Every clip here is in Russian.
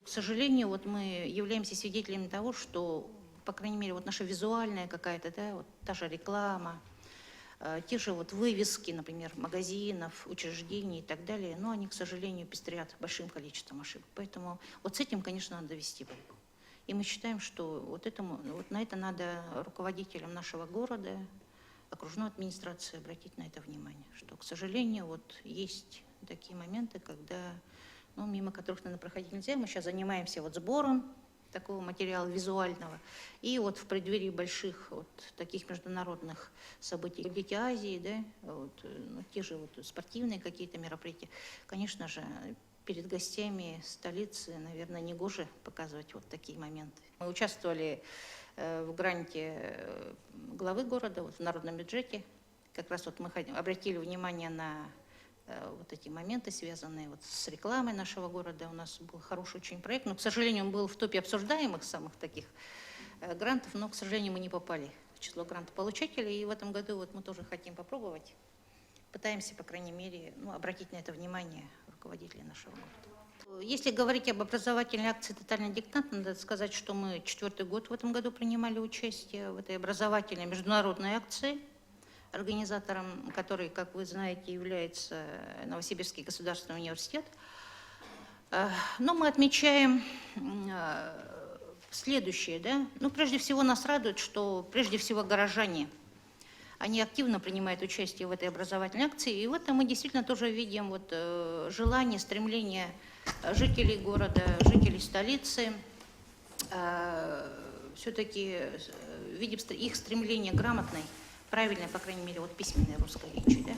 К сожалению, вот мы являемся свидетелями того, что, по крайней мере, вот наша визуальная какая-то, да, вот та же реклама, те же вот вывески, например, магазинов, учреждений и так далее, но они, к сожалению, пестрят большим количеством ошибок. Поэтому вот с этим, конечно, надо вести борьбу. И мы считаем, что вот на это надо руководителям нашего города, окружной администрации обратить на это внимание, что, к сожалению, вот есть такие моменты, когда, ну, мимо которых, наверное, проходить нельзя. Мы сейчас занимаемся вот сбором такого материала визуального. И вот в преддверии больших вот таких международных событий, Дети Азии, да, вот, ну, те же вот спортивные какие-то мероприятия, конечно же, перед гостями столицы, наверное, негоже показывать вот такие моменты. Мы участвовали в гранте главы города, вот в народном бюджете. Как раз вот мы обратили внимание на вот эти моменты, связанные вот с рекламой нашего города. У нас был хороший очень проект, но, к сожалению, он был в топе обсуждаемых самых таких грантов, но, к сожалению, мы не попали в число грантополучателей. И в этом году вот мы тоже хотим попробовать. Пытаемся, по крайней мере, ну, обратить на это внимание руководителей нашего города. Если говорить об образовательной акции «Тотальный диктант», надо сказать, что мы 4-й год в этом году принимали участие в этой образовательной международной акции, организатором которой, как вы знаете, является Новосибирский государственный университет. Но мы отмечаем следующее, да? Ну, прежде всего, нас радует, что прежде всего горожане, они активно принимают участие в этой образовательной акции, и в этом мы действительно тоже видим вот желание, стремление жителей города, жителей столицы, все-таки видим их стремление грамотной, правильной, по крайней мере, вот письменной русской речи. Да?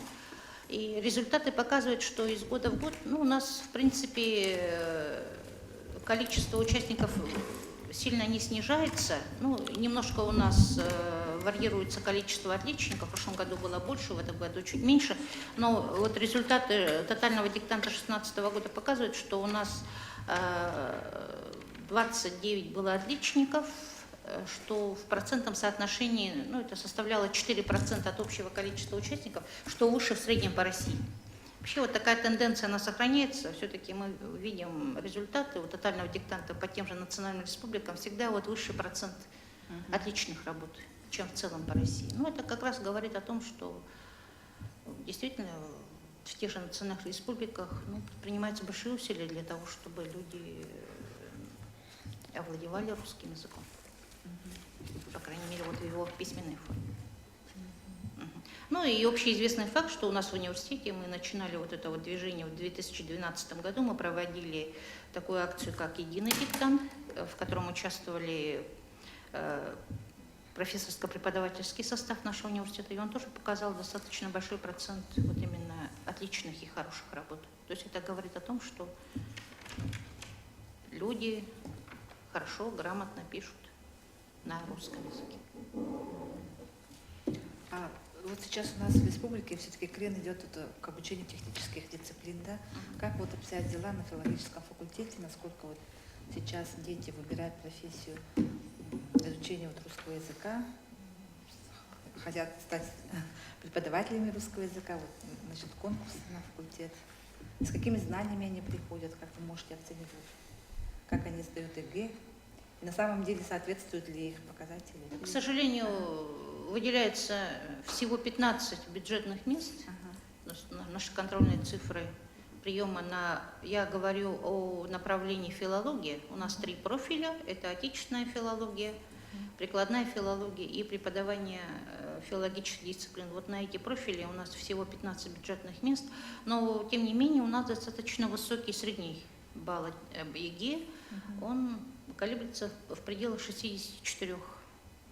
И результаты показывают, что из года в год, ну, у нас, в принципе, количество участников сильно не снижается. Ну, немножко у нас варьируется количество отличников. В прошлом году было больше, в этом году чуть меньше. Но вот результаты тотального диктанта 2016 года показывают, что у нас 29 было отличников, что в процентном соотношении, ну, это составляло 4% от общего количества участников, что выше в среднем по России. Вообще вот такая тенденция, она сохраняется. Все-таки мы видим результаты у тотального диктанта по тем же национальным республикам. Всегда вот высший процент отличных работ, чем в целом по России. Ну, это как раз говорит о том, что действительно в тех же национальных республиках, ну, принимаются большие усилия для того, чтобы люди овладевали русским языком. По крайней мере, вот в его письменной форме. Ну и общеизвестный факт, что у нас в университете мы начинали вот это вот движение в 2012 году. Мы проводили такую акцию, как «Единый диктант», в котором участвовали профессорско-преподавательский состав нашего университета, и он тоже показал достаточно большой процент вот именно отличных и хороших работ. То есть это говорит о том, что люди хорошо, грамотно пишут на русском языке. Вот сейчас у нас в республике все-таки крен идет к обучению технических дисциплин, да? Как вот обстоят дела на филологическом факультете, насколько вот сейчас дети выбирают профессию изучения вот русского языка, хотят стать преподавателями русского языка, вот, значит, конкурс на факультет. С какими знаниями они приходят, как вы можете оценить, как они сдают ЕГЭ? И на самом деле соответствуют ли их показатели? К сожалению, выделяется всего 15 бюджетных мест. Наши контрольные цифры приема на... Я говорю о направлении филологии. У нас 3 профиля. Это отечественная филология, прикладная филология и преподавание филологических дисциплин. Вот на эти профили у нас всего 15 бюджетных мест. Но, тем не менее, у нас достаточно высокий средний балл ЕГЭ. Он колеблется в пределах 64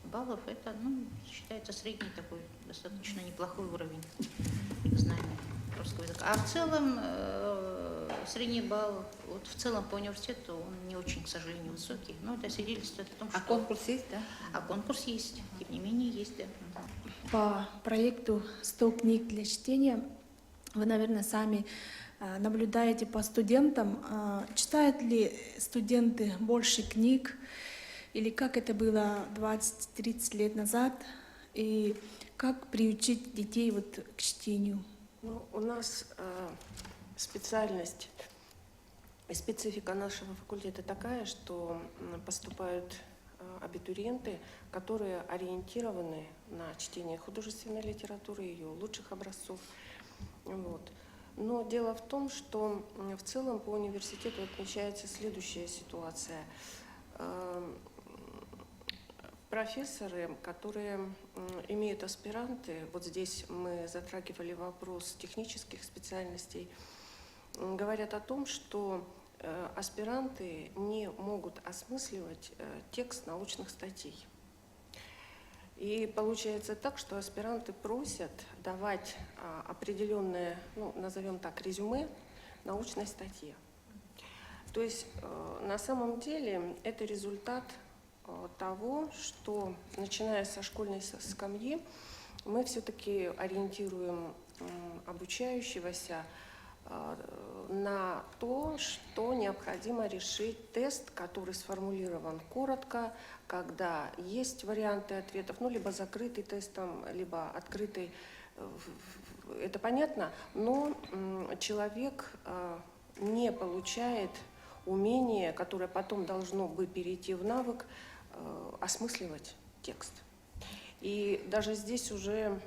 баллов. Это, ну, считается средний такой, достаточно неплохой уровень знания русского языка. А в целом средний балл, вот в целом по университету, он не очень, к сожалению, высокий. Но это свидетельствует о том, что... А конкурс есть, да? А конкурс есть, тем не менее есть, да. По проекту «100 книг для чтения» вы, наверное, сами наблюдаете по студентам, читают ли студенты больше книг, или как это было 20-30 лет назад, и как приучить детей вот к чтению? Ну, у нас специальность Специфика нашего факультета такая, что поступают абитуриенты, которые ориентированы на чтение художественной литературы, ее лучших образцов. Вот. Но дело в том, что в целом по университету отмечается следующая ситуация. Профессоры, которые имеют аспиранты, вот здесь мы затрагивали вопрос технических специальностей, говорят о том, что аспиранты не могут осмысливать текст научных статей. И получается так, что аспиранты просят давать определенное, ну, назовем так, резюме научной статье. То есть на самом деле это результат того, что, начиная со школьной скамьи, мы все-таки ориентируем обучающегося на то, что необходимо решить тест, который сформулирован коротко, когда есть варианты ответов, ну, либо закрытый тестом, либо открытый, это понятно, но человек не получает умение, которое потом должно бы перейти в навык, осмысливать текст. И даже здесь уже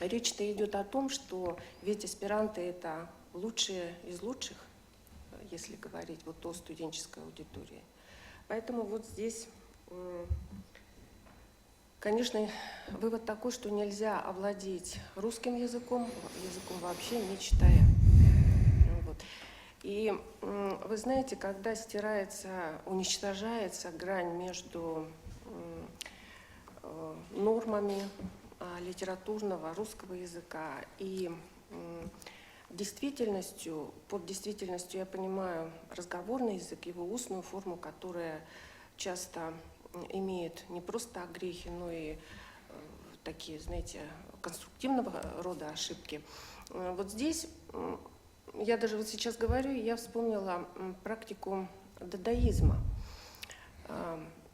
речь-то идет о том, что ведь аспиранты — это лучшие из лучших, если говорить вот о студенческой аудитории. Поэтому вот здесь, конечно, вывод такой, что нельзя овладеть русским языком вообще не читая. Вот. И вы знаете, когда стирается, уничтожается грань между нормами литературного русского языка и действительностью, под действительностью я понимаю разговорный язык, его устную форму, которая часто имеет не просто огрехи, но и такие, знаете, конструктивного рода ошибки. Вот здесь, я даже вот сейчас говорю, я вспомнила практику дадаизма.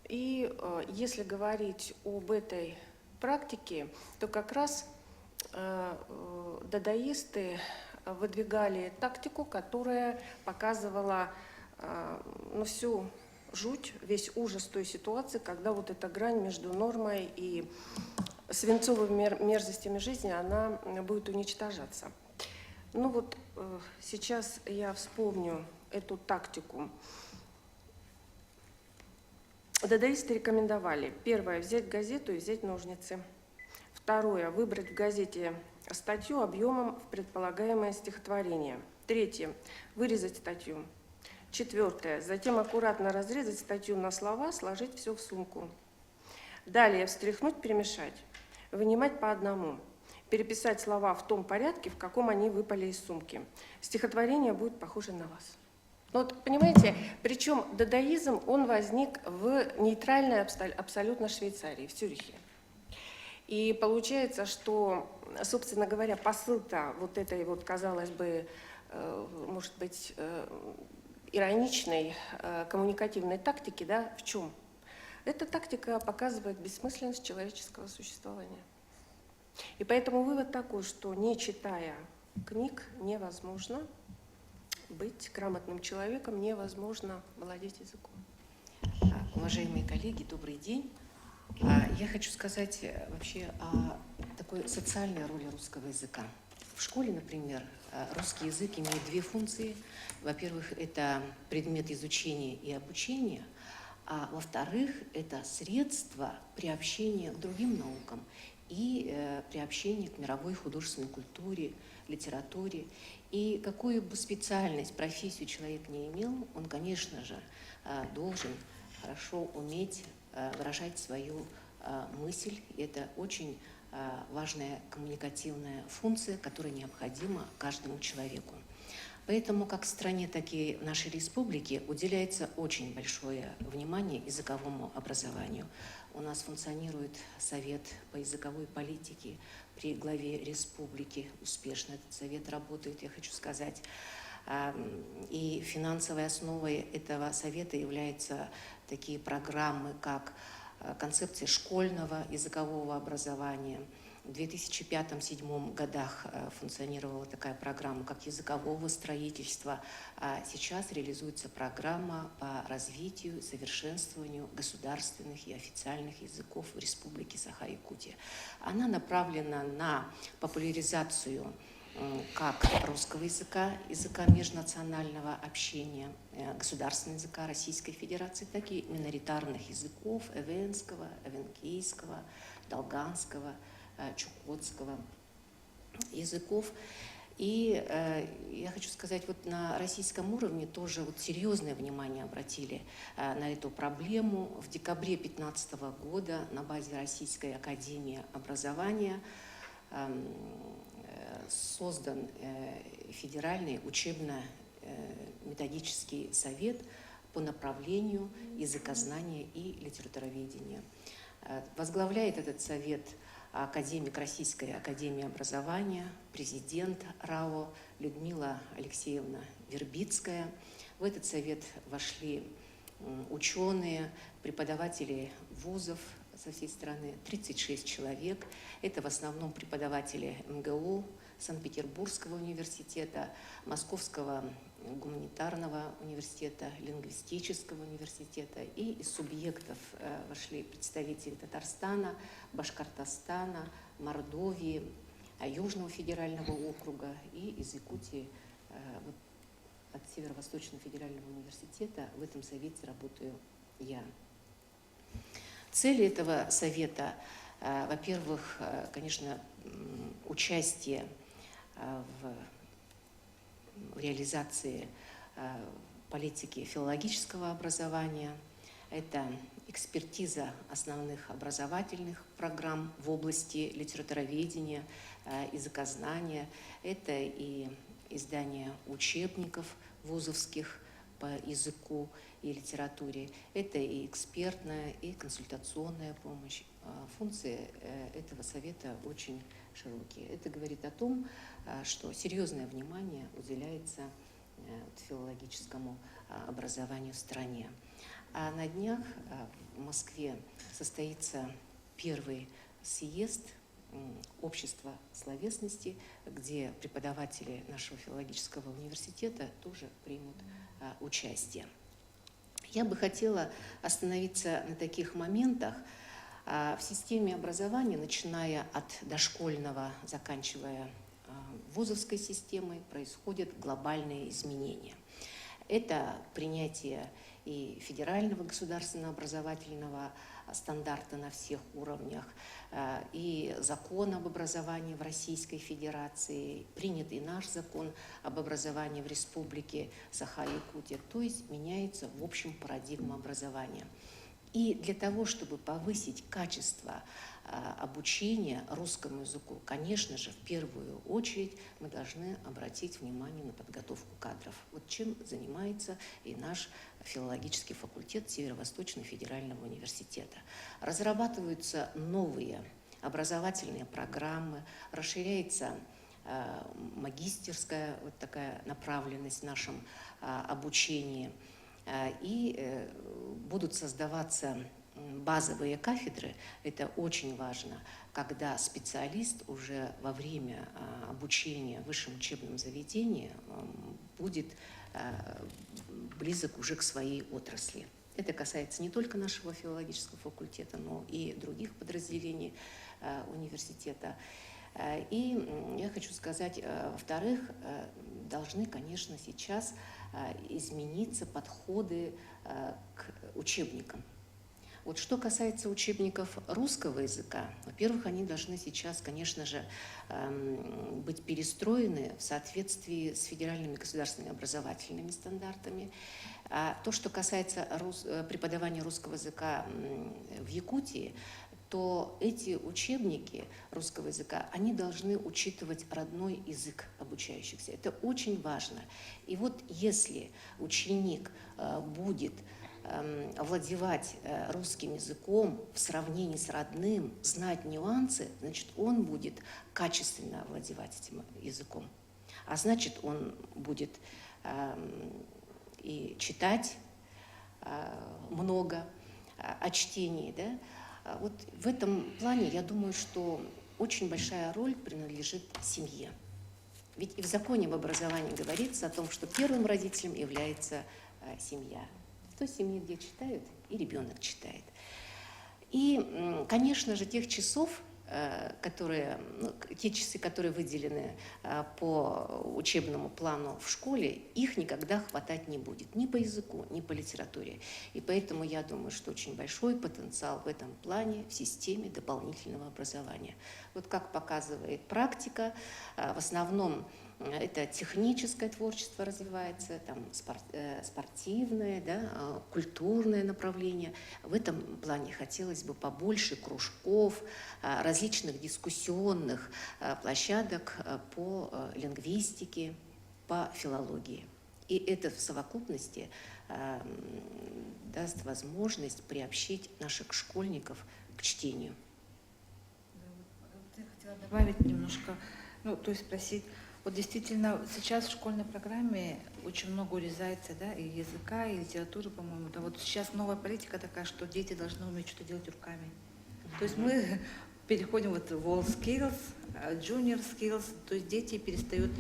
И если говорить об этой практике, то как раз дадаисты выдвигали тактику, которая показывала всю жуть, весь ужас той ситуации, когда вот эта грань между нормой и свинцовыми мерзостями жизни, она будет уничтожаться. Ну вот сейчас я вспомню эту тактику. Дадаисты рекомендовали: первое — взять газету и взять ножницы. Второе — выбрать в газете статью объемом в предполагаемое стихотворение. Третье — вырезать статью. Четвертое — затем аккуратно разрезать статью на слова, сложить все в сумку. Далее встряхнуть, перемешать, вынимать по одному, переписать слова в том порядке, в каком они выпали из сумки. Стихотворение будет похоже на вас. Вот, понимаете, причем дадаизм, он возник в нейтральной абсолютно Швейцарии, в Цюрихе. И получается, что, собственно говоря, посыл-то вот этой вот, казалось бы, может быть, ироничной коммуникативной тактики, да, в чем? Эта тактика показывает бессмысленность человеческого существования. И поэтому вывод такой, что не читая книг невозможно быть грамотным человеком, невозможно владеть языком. Уважаемые коллеги, добрый день. Я хочу сказать вообще о такой социальной роли русского языка. В школе, например, русский язык имеет две функции. Во-первых, это предмет изучения и обучения, а во-вторых, это средство приобщения к другим наукам и приобщения к мировой художественной культуре, литературе. И какую бы специальность, профессию человек не имел, он, конечно же, должен хорошо уметь выражать свою мысль. Это очень важная коммуникативная функция, которая необходима каждому человеку. Поэтому как в стране, так и в нашей республике уделяется очень большое внимание языковому образованию. У нас функционирует Совет по языковой политике при главе республики. Успешно этот совет работает, я хочу сказать. И финансовой основой этого совета являются такие программы, как концепция школьного языкового образования, В 2005-2007 годах функционировала такая программа, как языкового строительства, а сейчас реализуется программа по развитию и совершенствованию государственных и официальных языков в Республике Саха-Якутия. Она направлена на популяризацию как русского языка, языка межнационального общения, государственного языка Российской Федерации, так и миноритарных языков эвенского, эвенкийского, долганского, чукотского языков. И я хочу сказать, вот на российском уровне тоже вот серьезное внимание обратили на эту проблему. В декабре 2015 года на базе Российской академии образования создан Федеральный учебно-методический совет по направлению языкознания и литературоведения. Возглавляет этот совет академик Российской академии образования, президент РАО Людмила Алексеевна Вербицкая. В этот совет вошли ученые, преподаватели вузов со всей страны, 36 человек. Это в основном преподаватели МГУ, Санкт-Петербургского университета, Московского гуманитарного университета, лингвистического университета. И из субъектов вошли представители Татарстана, Башкортостана, Мордовии, Южного федерального округа и из Якутии. Вот от Северо-Восточного федерального университета в этом совете работаю я. Цели этого совета, во-первых, конечно, участие в реализации политики филологического образования, это экспертиза основных образовательных программ в области литературоведения, языкознания, это и издание учебников вузовских по языку и литературе, это и экспертная, и консультационная помощь. Функции этого совета очень широкие. Это говорит о том, что серьезное внимание уделяется филологическому образованию в стране. А на днях в Москве состоится первый съезд общества словесности, где преподаватели нашего филологического университета тоже примут участие. Я бы хотела остановиться на таких моментах. В системе образования, начиная от дошкольного, заканчивая вузовской системой, происходят глобальные изменения. Это принятие и федерального государственного образовательного стандарта на всех уровнях, и закон об образовании в Российской Федерации, принят и наш закон об образовании в Республике Саха-Якутия, то есть меняется в общем парадигма образования. И для того, чтобы повысить качество обучения русскому языку, конечно же, в первую очередь мы должны обратить внимание на подготовку кадров. Вот чем занимается и наш филологический факультет Северо-Восточного федерального университета. Разрабатываются новые образовательные программы, расширяется магистерская вот такая направленность в нашем обучении. И будут создаваться базовые кафедры. Это очень важно, когда специалист уже во время обучения в высшем учебном заведении будет близок уже к своей отрасли. Это касается не только нашего филологического факультета, но и других подразделений университета. И я хочу сказать, во-вторых, должны, конечно, сейчас измениться подходы к учебникам. Вот что касается учебников русского языка, во-первых, они должны сейчас, конечно же, быть перестроены в соответствии с федеральными государственными образовательными стандартами. А то, что касается преподавания русского языка в Якутии, то эти учебники русского языка, они должны учитывать родной язык обучающихся. Это очень важно. И вот если ученик будет овладевать русским языком в сравнении с родным, знать нюансы, значит, он будет качественно овладевать этим языком. А значит, он будет и читать много о чтении, да? Вот в этом плане я думаю, что очень большая роль принадлежит семье. Ведь и в законе об образовании говорится о том, что первым родителем является семья. В той семье, где читают, и ребенок читает. И, конечно же, тех часов, те часы, которые выделены по учебному плану в школе, их никогда хватать не будет. Ни по языку, ни по литературе. И поэтому я думаю, что очень большой потенциал в этом плане в системе дополнительного образования. Вот как показывает практика, в основном это техническое творчество развивается, там, спортивное, да, культурное направление. В этом плане хотелось бы побольше кружков, различных дискуссионных площадок по лингвистике, по филологии. И это в совокупности даст возможность приобщить наших школьников к чтению. Я хотела добавить немножко, то есть спросить, вот действительно сейчас в школьной программе очень много урезается, да, и языка, и литературы, по-моему. Да, вот сейчас новая политика такая, что дети должны уметь что-то делать руками. То есть мы переходим вот в World Skills, Junior Skills, то есть дети перестают,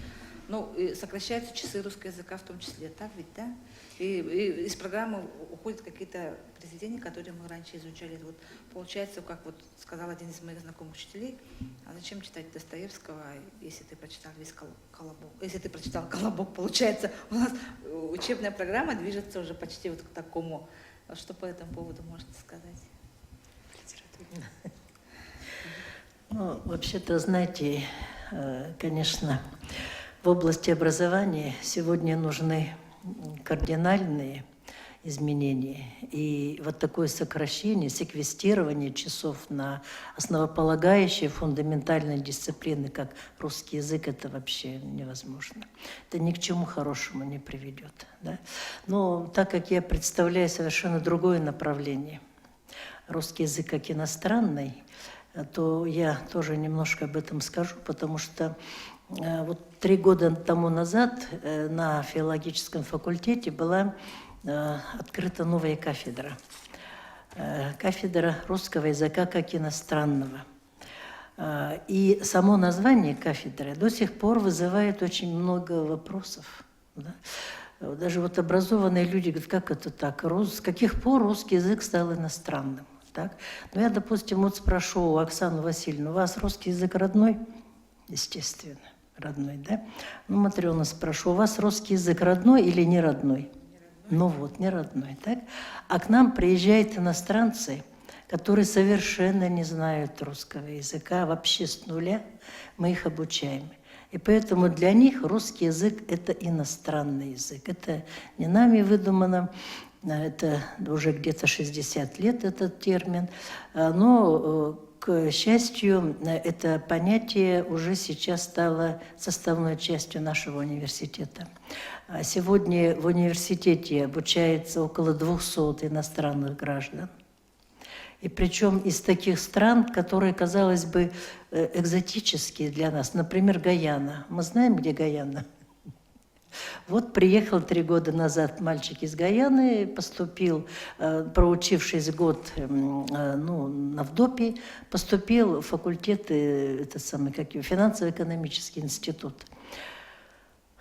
и сокращаются часы русского языка в том числе, так ведь, да? И из программы уходят какие-то произведения, которые мы раньше изучали. Вот получается, как вот сказал один из моих знакомых учителей, а зачем читать Достоевского, если ты прочитал весь «Колобок»? Если ты прочитал «Колобок», получается, у нас учебная программа движется уже почти вот к такому. Что по этому поводу можете сказать? Вообще-то, знаете, конечно, в области образования сегодня нужны кардинальные изменения. И вот такое сокращение, секвестирование часов на основополагающие фундаментальные дисциплины, как русский язык, это вообще невозможно. Это ни к чему хорошему не приведет. Да? Но так как я представляю совершенно другое направление, русский язык как иностранный, то я тоже немножко об этом скажу, потому что вот 3 года тому назад на филологическом факультете была открыта новая кафедра. Кафедра русского языка как иностранного. И само название кафедры до сих пор вызывает очень много вопросов. Да? Даже вот образованные люди говорят, как это так? С каких пор русский язык стал иностранным? Так? Ну, я, допустим, вот спрошу у Оксаны Васильевны, у вас русский язык родной? Естественно, родной, да? Ну, Матрёна, спрошу, у вас русский язык родной или не родной? Ну вот, не родной, так? А к нам приезжают иностранцы, которые совершенно не знают русского языка, вообще с нуля мы их обучаем. И поэтому для них русский язык – это иностранный язык. Это не нами выдумано, это уже где-то 60 лет этот термин, но, к счастью, это понятие уже сейчас стало составной частью нашего университета. Сегодня в университете обучается около 200 иностранных граждан. И причем из таких стран, которые, казалось бы, экзотические для нас. Например, Гайана. Мы знаем, где Гайана? Вот приехал 3 года назад мальчик из Гайаны, поступил, проучившись год на ВДОПе, поступил в факультет, финансово-экономический институт.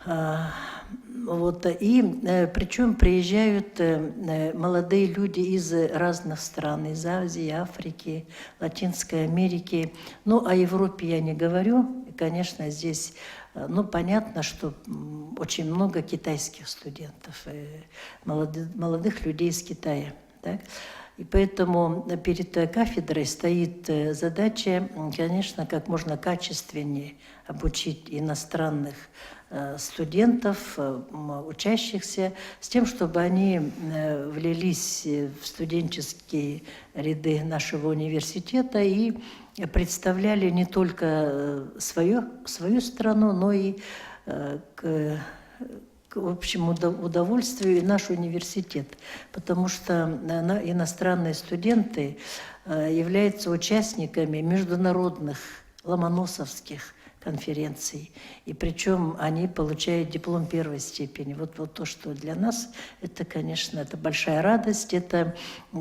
Вот, и причем приезжают молодые люди из разных стран, из Азии, Африки, Латинской Америки. Ну, о Европе я не говорю. И, конечно, здесь, понятно, что очень много китайских студентов, молодых людей из Китая. Так? И поэтому перед кафедрой стоит задача, конечно, как можно качественнее обучить иностранных студентов, учащихся, с тем, чтобы они влились в студенческие ряды нашего университета и представляли не только свою страну, но и к общему удовольствию и наш университет. Потому что иностранные студенты являются участниками международных ломоносовских конференций. И причем они получают диплом 1-й степени. Вот то, что для нас, это, конечно, это большая радость. Это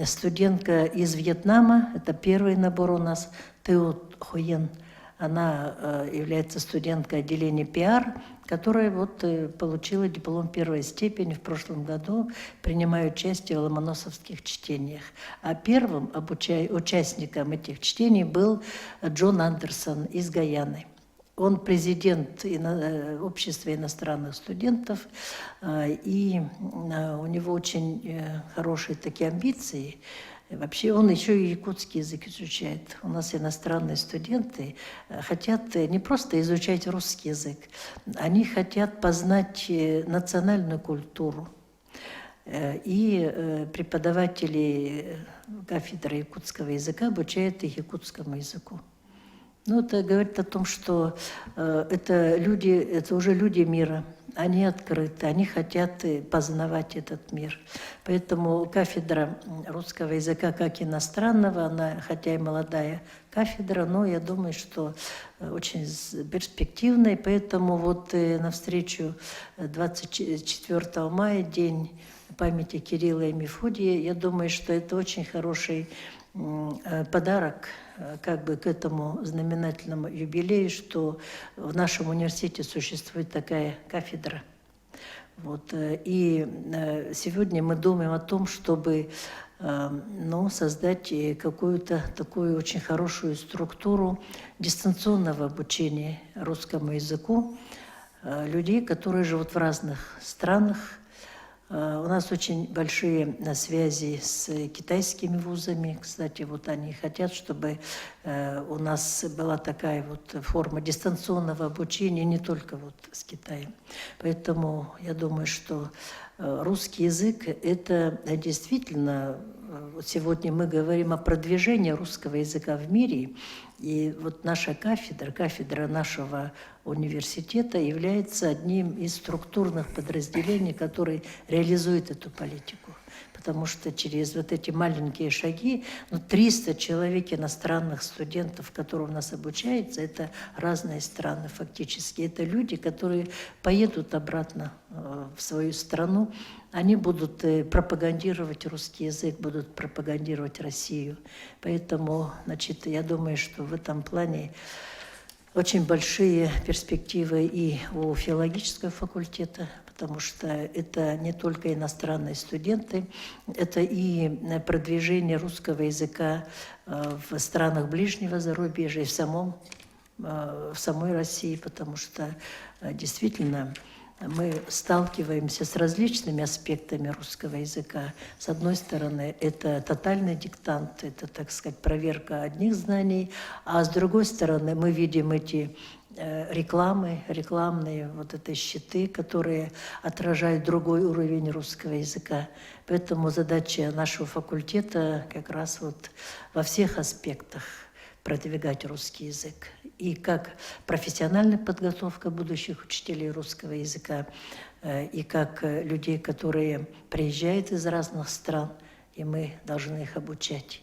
студентка из Вьетнама, это первый набор у нас, Тео Хуен. Она является студенткой отделения пиар, которая вот получила диплом первой степени в прошлом году, принимая участие в ломоносовских чтениях. А первым участником этих чтений был Джон Андерсон из Гаяны. Он президент общества иностранных студентов, и у него очень хорошие такие амбиции. Вообще он еще и якутский язык изучает. У нас иностранные студенты хотят не просто изучать русский язык, они хотят познать национальную культуру. И преподаватели кафедры якутского языка обучают их якутскому языку. Ну, это говорит о том, что это уже люди мира. Они открыты, они хотят познавать этот мир. Поэтому кафедра русского языка как иностранного, она хотя и молодая кафедра, но я думаю, что очень перспективная. Поэтому вот навстречу 24 мая, День памяти Кирилла и Мефодия, я думаю, что это очень хороший подарок как бы к этому знаменательному юбилею, что в нашем университете существует такая кафедра. Вот. И сегодня мы думаем о том, чтобы создать какую-то такую очень хорошую структуру дистанционного обучения русскому языку людей, которые живут в разных странах. У нас очень большие связи с китайскими вузами. Кстати, вот они хотят, чтобы у нас была такая вот форма дистанционного обучения не только вот с Китаем. Поэтому я думаю, что русский язык – это действительно… Вот сегодня мы говорим о продвижении русского языка в мире. И вот наша кафедра нашего университета является одним из структурных подразделений, который реализует эту политику. Потому что через вот эти маленькие шаги, 300 человек иностранных студентов, которые у нас обучаются, это разные страны фактически. Это люди, которые поедут обратно в свою страну, они будут пропагандировать русский язык, будут пропагандировать Россию. Поэтому, я думаю, что в этом плане очень большие перспективы и у филологического факультета, потому что это не только иностранные студенты, это и продвижение русского языка в странах ближнего зарубежья, и в самой России, потому что действительно мы сталкиваемся с различными аспектами русского языка. С одной стороны, это тотальный диктант, это, так сказать, проверка одних знаний, а с другой стороны, мы видим эти рекламные вот это щиты, которые отражают другой уровень русского языка. Поэтому задача нашего факультета как раз вот во всех аспектах продвигать русский язык. И как профессиональная подготовка будущих учителей русского языка, и как людей, которые приезжают из разных стран, и мы должны их обучать,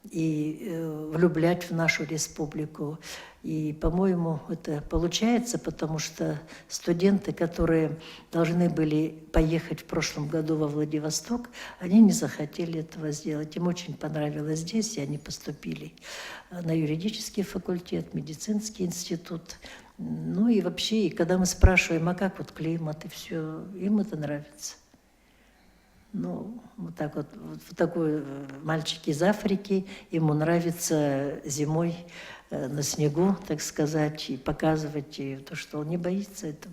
и влюблять в нашу республику. И, по-моему, это получается, потому что студенты, которые должны были поехать в прошлом году во Владивосток, они не захотели этого сделать. Им очень понравилось здесь, и они поступили на юридический факультет, медицинский институт. Ну и вообще, и когда мы спрашиваем, а как вот климат и все, им это нравится. Ну, вот так вот такой мальчик из Африки, ему нравится зимой на снегу, так сказать, и показывать то, что он не боится, этот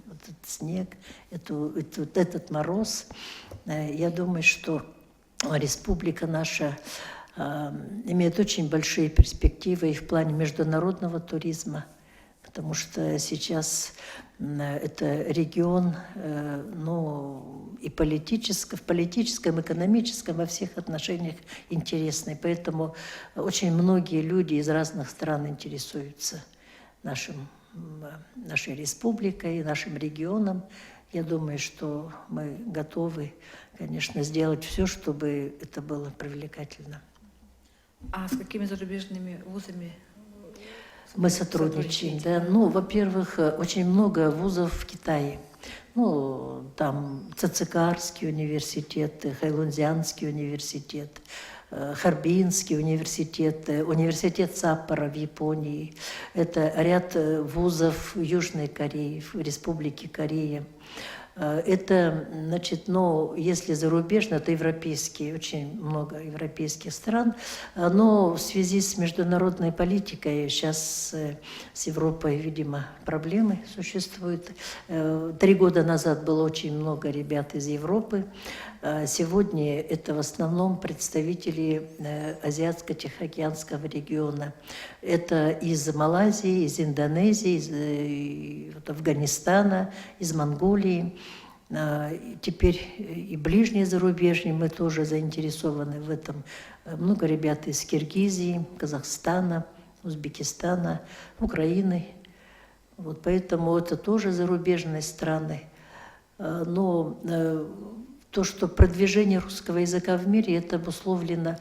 снег, этот мороз. Я думаю, что республика наша имеет очень большие перспективы и в плане международного туризма, потому что сейчас это регион, и в политическом, экономическом, во всех отношениях интересный. Поэтому очень многие люди из разных стран интересуются нашей республикой, нашим регионом. Я думаю, что мы готовы, конечно, сделать все, чтобы это было привлекательно. А с какими зарубежными вузами? Мы сотрудничаем, да. Во-первых, очень много вузов в Китае. Там Цицикарский университет, Хайлунзянский университет, Харбинский университет, университет Саппоро в Японии, это ряд вузов в Южной Корее, в Республике Корея. Это, значит, ну, если зарубежно, то европейские, очень много европейских стран, но в связи с международной политикой сейчас с Европой, видимо, проблемы существуют. 3 года назад было очень много ребят из Европы. Сегодня это в основном представители Азиатско-Тихоокеанского региона. Это из Малайзии, из Индонезии, из Афганистана, из Монголии. Теперь и ближнее зарубежье мы тоже заинтересованы в этом. Много ребят из Киргизии, Казахстана, Узбекистана, Украины. Вот поэтому это тоже зарубежные страны. Но то, что продвижение русского языка в мире, это обусловлено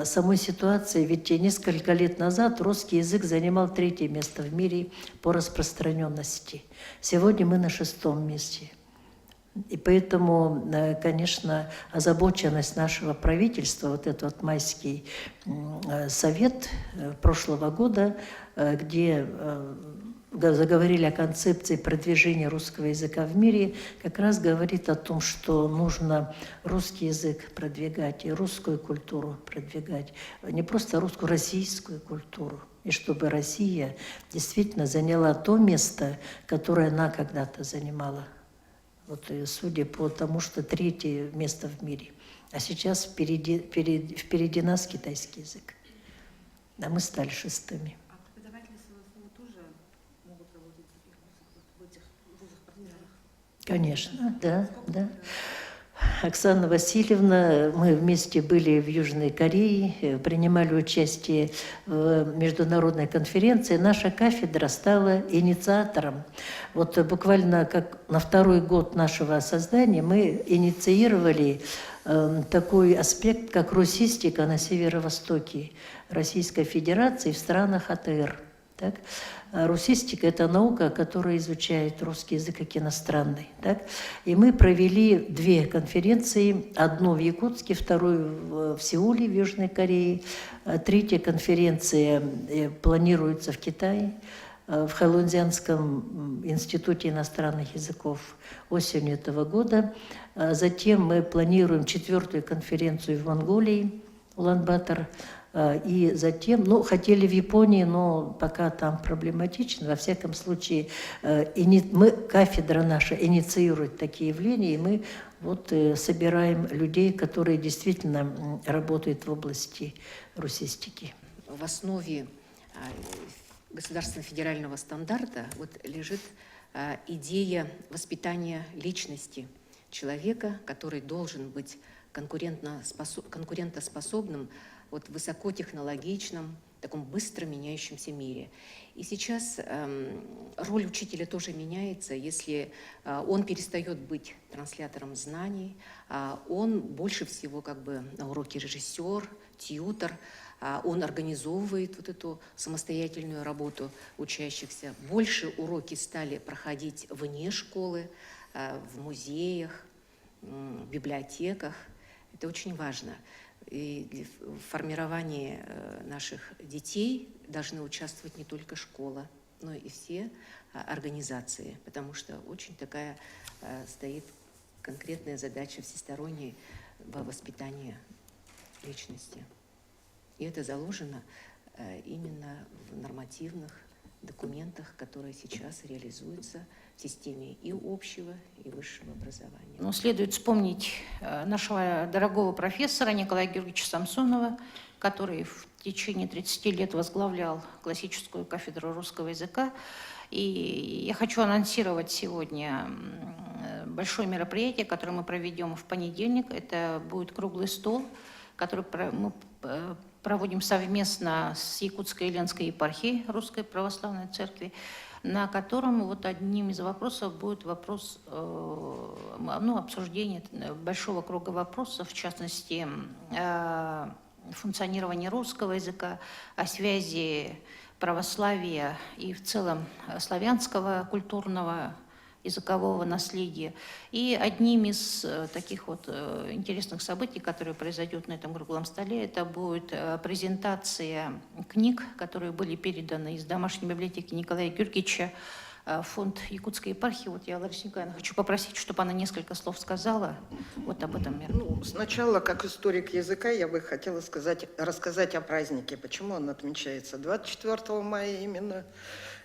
самой ситуацией. Ведь несколько лет назад русский язык занимал 3-е место в мире по распространенности. Сегодня мы на 6-м месте. И поэтому, конечно, озабоченность нашего правительства, вот этот вот майский совет прошлого года, где заговорили о концепции продвижения русского языка в мире, как раз говорит о том, что нужно русский язык продвигать и русскую культуру продвигать. Не просто русскую, российскую культуру. И чтобы Россия действительно заняла то место, которое она когда-то занимала. Вот, судя по тому, что 3-е место в мире. А сейчас впереди нас китайский язык. А мы стали 6-ми. А преподаватели СВФУ тоже могут работать в этих вузах-партнерах? Конечно, да, да. Оксана Васильевна, мы вместе были в Южной Корее, принимали участие в международной конференции. Наша кафедра стала инициатором. Вот буквально как на 2-й год нашего создания мы инициировали такой аспект, как русистика на северо-востоке Российской Федерации в странах АТР. Так? Русистика – это наука, которая изучает русский язык как иностранный. Так? И мы провели 2 конференции, одну в Якутске, вторую в Сеуле, в Южной Корее. 3-я конференция планируется в Китае, в Хэлунцзянском институте иностранных языков осенью этого года. Затем мы планируем 4-ю конференцию в Монголии, Улан-Батор. И затем, ну, хотели в Японии, но пока там проблематично. Во всяком случае, мы, кафедра наша инициирует такие явления, и мы вот собираем людей, которые действительно работают в области русистики. В основе государственного федерального стандарта вот лежит идея воспитания личности человека, который должен быть конкурентоспособным вот в высокотехнологичном, таком быстро меняющемся мире. И сейчас роль учителя тоже меняется, если он перестает быть транслятором знаний, он больше всего как бы на уроке режиссер, тьютор, он организовывает вот эту самостоятельную работу учащихся. Больше уроки стали проходить вне школы, в музеях, в библиотеках. Это очень важно. И в формировании наших детей должны участвовать не только школа, но и все организации, потому что очень такая стоит конкретная задача всесторонней во воспитании личности. И это заложено именно в нормативных документах, которые сейчас реализуются в системе и общего, и высшего образования. Ну, следует вспомнить нашего дорогого профессора Николая Георгиевича Самсонова, который в течение 30 лет возглавлял классическую кафедру русского языка. И я хочу анонсировать сегодня большое мероприятие, которое мы проведем в понедельник. Это будет круглый стол, который мы проводим совместно с Якутской и Ленской епархией Русской Православной Церкви, на котором вот одним из вопросов будет вопрос обсуждения большого круга вопросов, в частности, функционирования русского языка, о связи православия и в целом славянского культурного языкового наследия. И одним из таких вот интересных событий, которые произойдут на этом круглом столе, это будет презентация книг, которые были переданы из домашней библиотеки Николая Георгиевича в фонд Якутской епархии. Вот я, Лариса Николаевна, хочу попросить, чтобы она несколько слов сказала вот об этом мероприятии. Ну, сначала, как историк языка, я бы хотела рассказать о празднике, почему он отмечается 24 мая именно,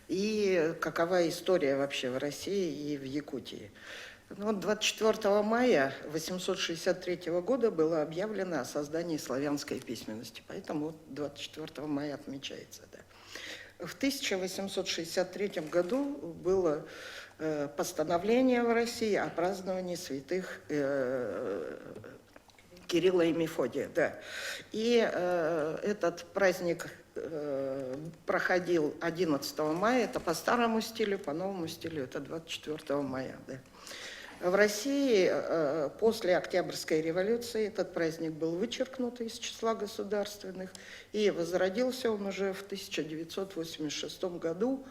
и какова история вообще в России и в Якутии. Ну, 24 мая 863 года было объявлено о создании славянской письменности, поэтому 24 мая отмечается. Да. В 1863 году было постановление в России о праздновании святых Кирилла и Мефодия. Да. И этот праздник проходил 11 мая, это по старому стилю, по новому стилю это 24 мая. Да. В России после Октябрьской революции этот праздник был вычеркнут из числа государственных, и возродился он уже в 1986 году.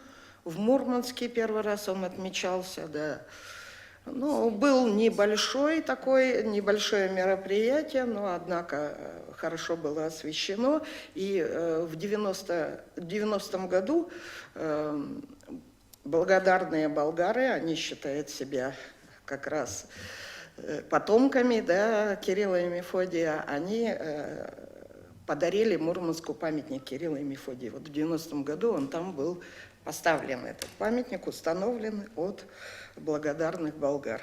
В Мурманске первый раз он отмечался, да. Ну, был небольшое мероприятие, но, однако, хорошо было освещено. И в 90-м году благодарные болгары, они считают себя как раз потомками, да, Кирилла и Мефодия, они подарили Мурманску памятник Кирилла и Мефодия. Вот в 90-м году он там был поставлен, этот памятник, установлен от благодарных болгар.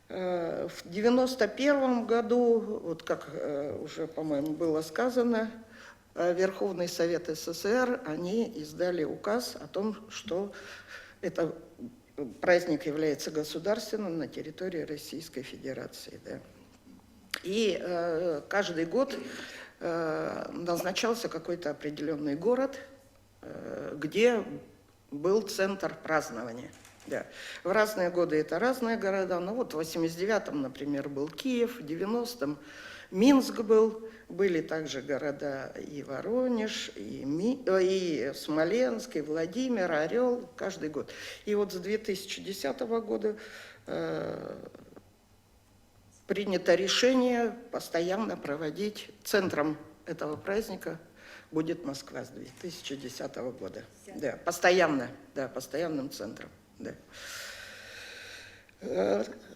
В 91 году, вот как уже, по-моему, было сказано, Верховный Совет СССР, они издали указ о том, что это праздник является государственным на территории Российской Федерации. Да. И каждый год назначался какой-то определенный город, где был центр празднования. Да. В разные годы это разные города. Ну вот в 89-м, например, был Киев, в 90-м Минск был. Были также города и Воронеж, и Смоленск, и Владимир, Орел, каждый год. И вот с 2010 года принято решение постоянно проводить, центром этого праздника будет Москва с 2010 года. Да, постоянно, да, постоянным центром. Да.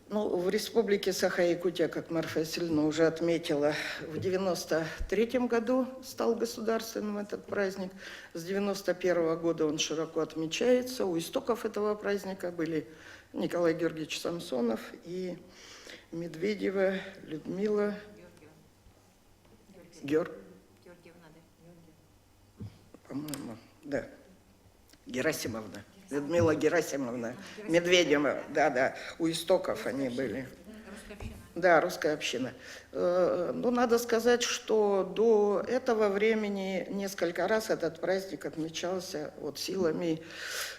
Ну, в Республике Саха-Якутия, как Марфа Васильевна уже отметила, в 93-м году стал государственным этот праздник. С 91-го года он широко отмечается. У истоков этого праздника были Николай Георгиевич Самсонов и Медведева Людмила по-моему, да, Герасимовна. Людмила Герасимовна Медведева, да, у истоков они были. Да, русская община. Ну, надо сказать, что до этого времени несколько раз этот праздник отмечался вот силами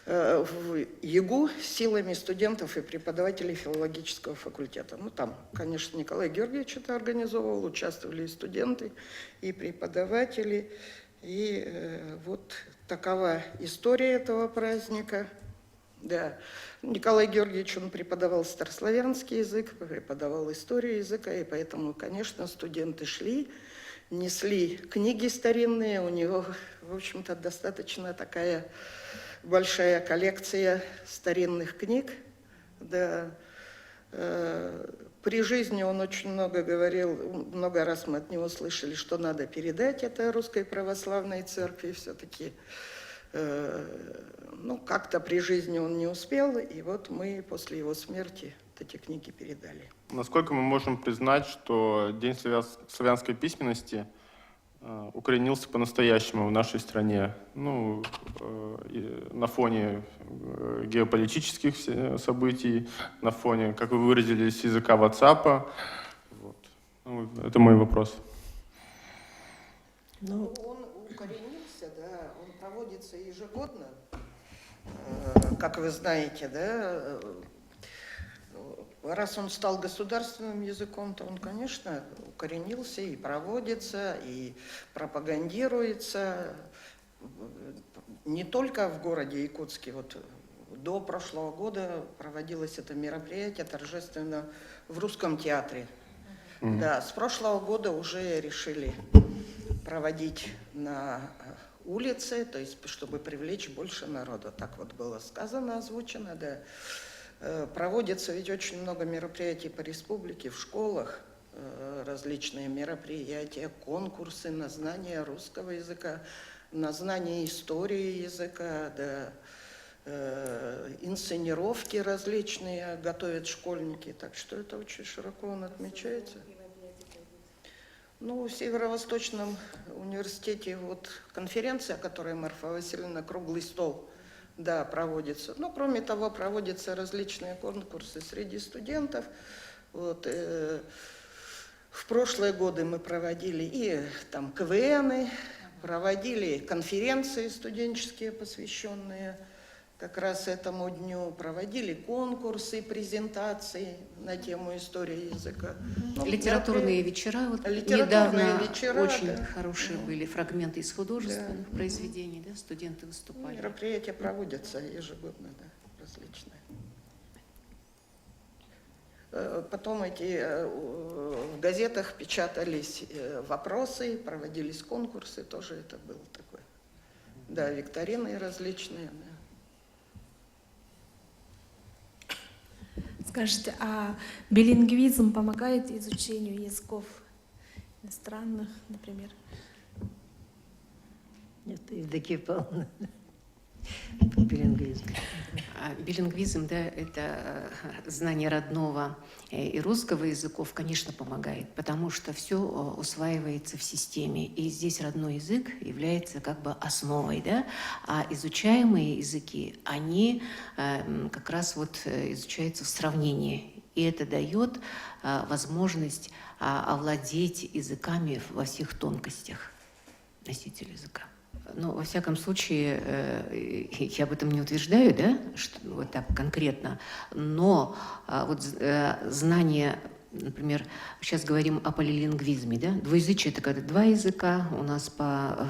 в ЕГУ, силами студентов и преподавателей филологического факультета. Ну, там, конечно, Николай Георгиевич это организовывал, участвовали и студенты, и преподаватели. И вот такова история этого праздника. Да. Николай Георгиевич, он преподавал старославянский язык, преподавал историю языка, и поэтому, конечно, студенты шли, несли книги старинные, у него, в общем-то, достаточно такая большая коллекция старинных книг. Да. При жизни он очень много говорил, много раз мы от него слышали, что надо передать это Русской Православной Церкви все-таки. Ну, как-то при жизни он не успел, и вот мы после его смерти эти книги передали. Насколько мы можем признать, что День славянской письменности укоренился по-настоящему в нашей стране, ну, на фоне геополитических событий, на фоне, как вы выразились, языка WhatsApp? Вот. Ну, это мой вопрос. Ну, он укоренился, да, он проводится ежегодно, как вы знаете, да. Раз он стал государственным языком, то он, конечно, укоренился и проводится, и пропагандируется не только в городе Якутске, вот до прошлого года проводилось это мероприятие торжественно в Русском театре. Да, с прошлого года уже решили проводить на улице, то есть чтобы привлечь больше народа. Так вот было сказано, озвучено, да. Проводится ведь очень много мероприятий по республике, в школах, различные мероприятия, конкурсы на знание русского языка, на знание истории языка, да, инсценировки различные готовят школьники, так что это очень широко он отмечается. Ну, в Северо-Восточном университете вот конференция, которая Марфа Васильевна, круглый стол, да, проводится. Но кроме того, проводятся различные конкурсы среди студентов. Вот, в прошлые годы мы проводили и там КВНы, проводили конференции студенческие, посвященные как раз этому дню, проводили конкурсы, презентации на тему истории языка. Ну, Литературные вечера. Вот недавно очень хорошие были фрагменты из художественных произведений, да, студенты выступали. Мероприятия проводятся ежегодно, да, различные. Потом в газетах печатались вопросы, проводились конкурсы, тоже это было такое. Да, викторины различные, да. Скажите, а билингвизм помогает изучению языков иностранных, например? Нет, Евдокия Павловна, билингвизм. Билингвизм, да, это знание родного и русского языков, конечно, помогает, потому что все усваивается в системе, и здесь родной язык является как бы основой, да, а изучаемые языки, они как раз вот изучаются в сравнении, и это дает возможность овладеть языками во всех тонкостях носителя языка. Ну, во всяком случае, я об этом не утверждаю, да, что вот так конкретно, но вот знание, например, сейчас говорим о полилингвизме, да, двуязычие – это когда два языка, у нас по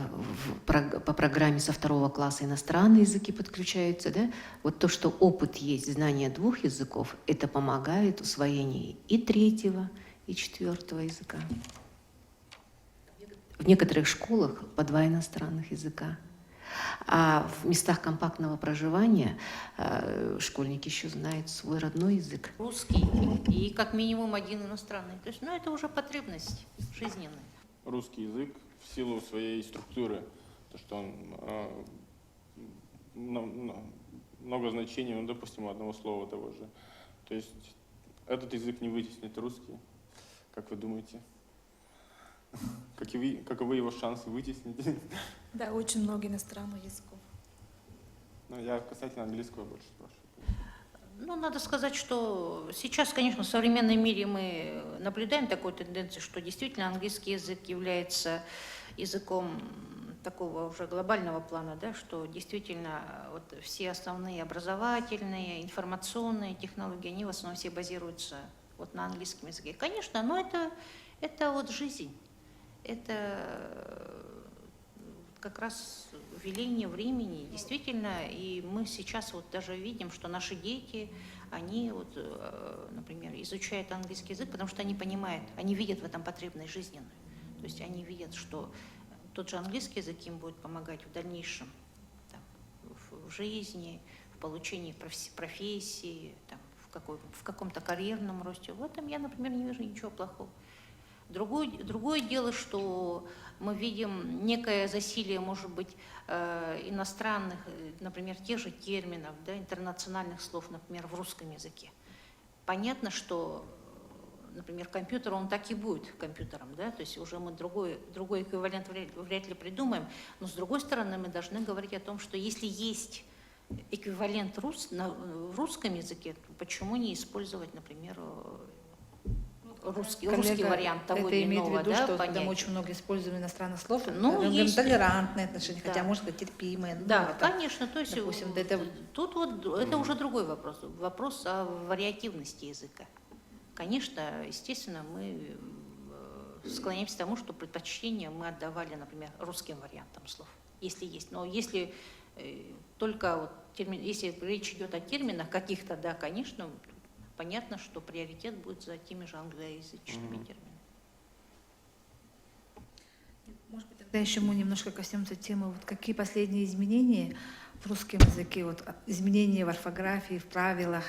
программе со 2 класса иностранные языки подключаются, да, вот то, что опыт есть, знание 2 языков, это помогает усвоению и 3-го, и 4-го языка. В некоторых школах по 2 иностранных языка. А в местах компактного проживания школьники еще знают свой родной язык. Русский и как минимум 1 иностранный. То есть, ну, это уже потребность жизненная. Русский язык в силу своей структуры, то, что он много значений, ну, допустим, у одного слова того же. То есть этот язык не вытеснит русский, как вы думаете? Каковы его шансы вытеснить? Да, очень много иностранных языков. Ну, я касательно английского больше спрашиваю. Ну, надо сказать, что сейчас, конечно, в современном мире мы наблюдаем такую тенденцию, что действительно английский язык является языком такого уже глобального плана, да, что действительно вот все основные образовательные, информационные технологии, они в основном все базируются вот на английском языке. Конечно, но это вот жизнь. Это как раз веление времени, действительно, и мы сейчас вот даже видим, что наши дети, они вот, например, изучают английский язык, потому что они понимают, они видят в этом потребность жизненную. То есть они видят, что тот же английский язык им будет помогать в дальнейшем там, в жизни, в получении профессии, там, в каком-то карьерном росте. В этом я, например, не вижу ничего плохого. Другое дело, что мы видим некое засилие, может быть, иностранных, например, тех же терминов, да, интернациональных слов, например, в русском языке. Понятно, что, например, компьютер, он так и будет компьютером, да, то есть уже мы другой эквивалент вряд ли придумаем, но с другой стороны мы должны говорить о том, что если есть эквивалент в русском языке, то почему не использовать, например, русский вариант того или иного, это имеет в виду, да, что понятия. когда мы очень много используем иностранных слов, Ну, есть толерантные отношения, да. хотя, может быть, терпимые. Да, это, конечно, то есть допустим, тут вот это уже другой вопрос, вопрос о вариативности языка. Конечно, естественно, мы склоняемся к тому, что предпочтение мы отдавали, например, русским вариантам слов, если есть. Но если только вот если речь идет о терминах каких-то, да, конечно, понятно, что приоритет будет за теми же англоязычными терминами. Может быть, тогда еще мы немножко коснемся темы, вот какие последние изменения в русском языке, вот изменения в орфографии, в правилах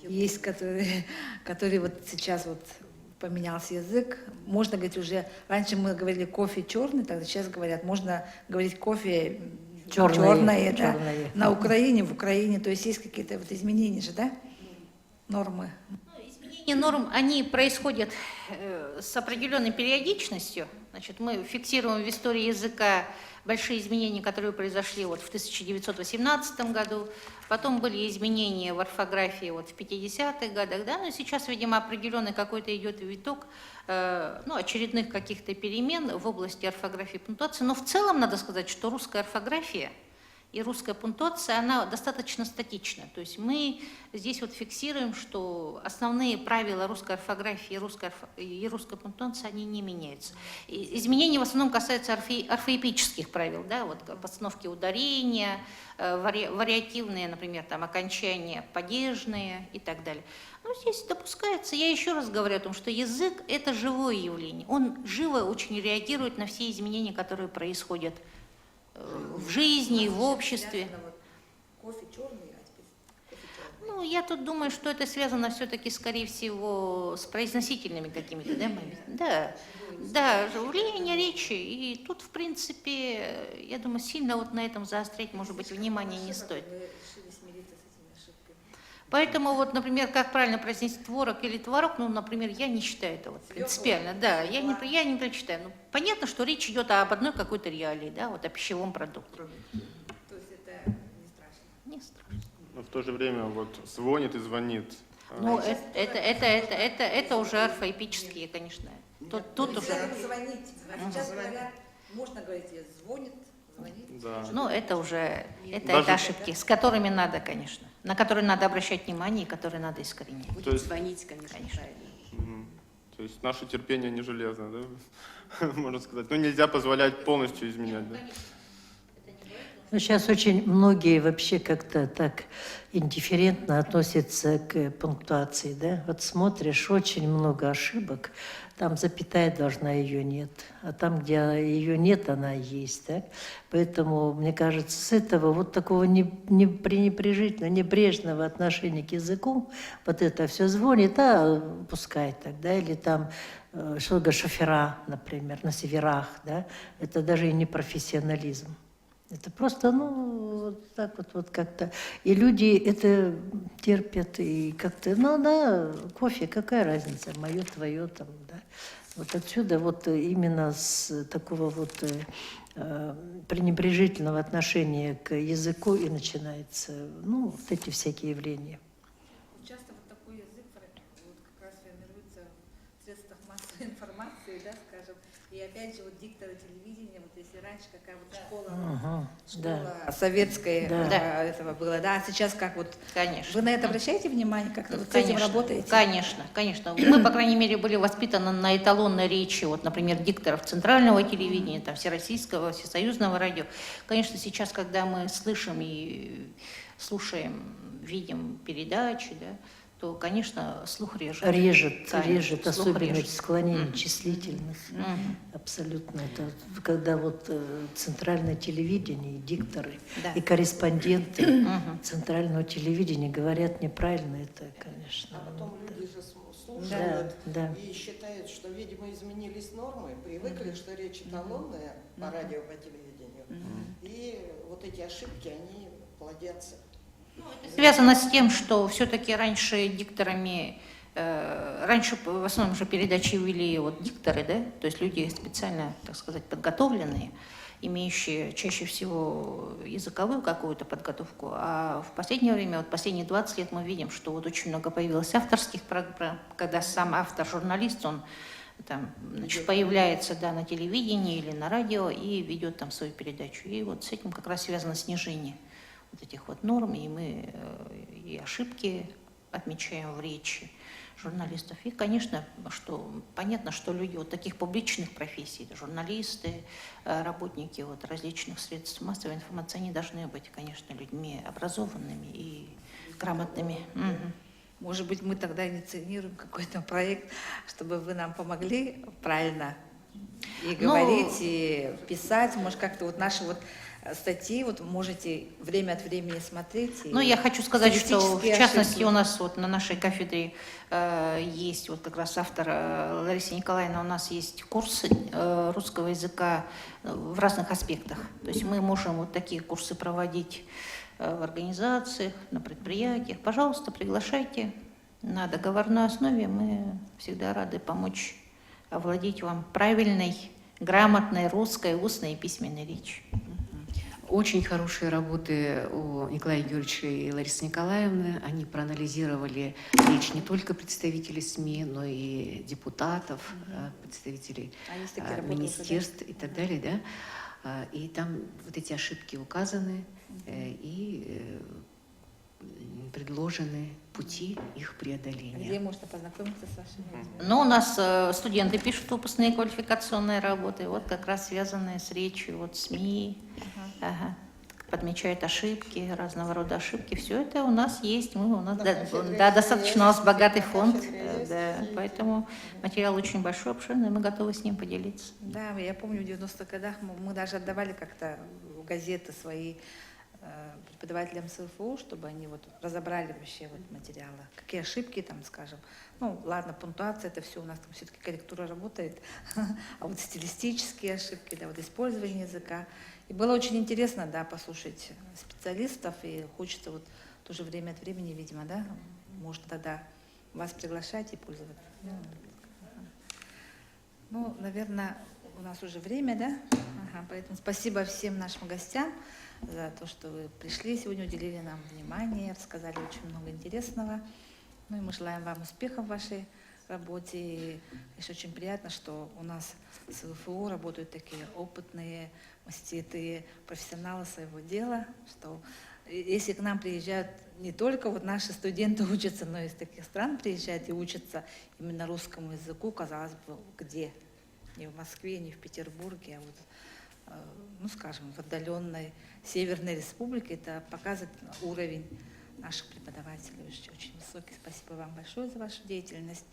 есть, которые вот сейчас вот поменялся язык. Можно говорить уже, раньше мы говорили кофе черный, тогда сейчас говорят, можно говорить кофе черное, да, на Украине, в Украине, то есть есть какие-то вот изменения же, да, нормы? Изменения норм, они происходят с определенной периодичностью. Значит, мы фиксируем в истории языка большие изменения, которые произошли вот в 1918 году, потом были изменения в орфографии вот в 50-х годах, да, но сейчас, видимо, определенный какой-то идет виток очередных каких-то перемен в области орфографии и пунктуации, но в целом надо сказать, что русская орфография и русская пунктуация, она достаточно статична. То есть мы здесь вот фиксируем, что основные правила русской орфографии и русской пунктуации, они не меняются. И изменения в основном касаются орфоэпических правил, да, вот постановки ударения, вариативные, например, там, окончания падежные и так далее. Но здесь допускается, я еще раз говорю о том, что язык – это живое явление. Он живо очень реагирует на все изменения, которые происходят в жизни, в обществе. Кофе черный, а теперь кофе черный. Ну, я тут думаю, что это связано все-таки, скорее всего, с произносительными какими-то, да, моментами. Да, влияние речи. И тут, в принципе, я думаю, сильно вот на этом заострять, может быть, внимание не стоит. Мы решили смириться с этими ошибками. Поэтому, вот, например, как правильно произнести творог или творог, ну, например, я не считаю это вот принципиально. Да, я не прочитаю. Ну, понятно, что речь идет об одной какой-то реалии, да, вот о пищевом продукте. То есть это не страшно. Не страшно. Но в то же время вот звонит и звонит. Ну, это уже орфоэпические, конечно. Тут уже. Звонить. А сейчас говорят, можно говорить, звонит, звонит. Да. Ну, это уже, это Даже- ошибки, с которыми надо, конечно, на которые надо обращать внимание и которые надо искоренять. То Будем есть- звонить, конечно, правильно. Мгм. То есть наше терпение не железно, да? Можно сказать. Ну, нельзя позволять полностью изменять, да? Ну, сейчас очень многие вообще как-то так индифферентно относятся к пунктуации, да? Вот смотришь, очень много ошибок, там запятая должна, ее нет, а там, где ее нет, она есть, да? Поэтому, мне кажется, с этого вот такого пренебрежительного, небрежного отношения к языку, вот это все звонит, пускай так, да? Или там что-то шофера, например, на северах, да? Это даже и не профессионализм. Это просто, вот так вот как-то. И люди это терпят, и как-то, кофе, какая разница, мое, твое там, да. Вот отсюда вот именно с такого вот пренебрежительного отношения к языку и начинается, вот эти всякие явления. Часто вот такой язык вот как раз формируется в средствах массовой информации, да, скажем. И опять же, вот диктора телевидения, вот если раньше какая вот школа советская этого было, да, а сейчас как вот... Конечно. Вы на это обращаете внимание, как-то вот с этим работаете? Конечно, конечно. Мы, по крайней мере, были воспитаны на эталонной речи, вот, например, дикторов центрального телевидения, там, всероссийского, всесоюзного радио. Конечно, сейчас, когда мы слышим и слушаем, видим передачи, да, то, конечно, слух режет. Режет, слух особенно режет. склонение числительных. Абсолютно. Это когда вот центральное телевидение, и дикторы, Да. и корреспонденты центрального телевидения говорят неправильно, это, конечно. А потом люди же слушают Да. и считают, что, видимо, изменились нормы, привыкли, что речь эталонная по радио, по телевидению, и вот эти ошибки, они плодятся. Связано с тем, что все-таки раньше дикторами, раньше в основном же передачи вели вот дикторы, да, то есть люди специально, так сказать, подготовленные, имеющие чаще всего языковую какую-то подготовку, а в последнее время, вот последние 20 лет мы видим, что вот очень много появилось авторских программ, когда сам автор, журналист, он там, значит, появляется, да, на телевидении или на радио и ведет там свою передачу. И вот с этим как раз связано снижение вот этих вот норм, и мы и ошибки отмечаем в речи, журналистов. И, конечно, что понятно, что люди вот таких публичных профессий, журналисты, работники вот различных средств массовой информации, они должны быть, конечно, людьми образованными и грамотными. Мгм. Может быть, мы тогда инициируем какой-то проект, чтобы вы нам помогли правильно и говорить, и писать. Может, как-то вот наши вот статьи вот можете время от времени смотреть. Ну, я хочу сказать, что в стилистические частности ошибки. у нас вот на нашей кафедре есть вот как раз автор Лариса Николаевна, у нас есть курсы русского языка в разных аспектах. То есть мы можем вот такие курсы проводить в организациях, на предприятиях. Пожалуйста, приглашайте на договорной основе. Мы всегда рады помочь овладеть вам правильной, грамотной русской устной и письменной речью. Очень хорошие работы у Николая Георгиевича и Ларисы Николаевны. Они проанализировали речь не только представителей СМИ, но и депутатов, представителей А есть такие работы уже, да? министерств и так далее. Да? И там вот эти ошибки указаны и предложены пути их преодоления. Где можно познакомиться с вашими людьми? Но у нас студенты пишут выпускные квалификационные работы, вот как раз связанные с речью, вот СМИ, ага, подмечают ошибки, разного рода ошибки. Все это у нас есть, у нас достаточно у нас богатый фонд, да, поэтому материал очень большой, обширный, мы готовы с ним поделиться. Да, я помню, в 90-х годах мы даже отдавали как-то в газеты свои преподавателям СФУ, чтобы они вот разобрали вообще вот материалы. Какие ошибки там, скажем. Ну, ладно, пунктуация, это все у нас там все-таки корректура работает. А вот стилистические ошибки, да, вот использование языка. И было очень интересно, да, послушать специалистов, и хочется вот тоже время от времени, видимо, да, можно тогда вас приглашать и пользоваться. Ну, наверное, у нас уже время, да? Ага, поэтому спасибо всем нашим гостям за то, что вы пришли сегодня, уделили нам внимание, рассказали очень много интересного. Ну и мы желаем вам успехов в вашей работе. И, конечно, очень приятно, что у нас с ВФУ работают такие опытные, маститые профессионалы своего дела, что если к нам приезжают не только вот наши студенты учатся, но и из таких стран приезжают и учатся именно русскому языку, казалось бы, где? Не в Москве, не в Петербурге, а вот, ну, скажем, в отдаленной Северной Республике. Это показывает уровень наших преподавателей очень высокий. Спасибо вам большое за вашу деятельность.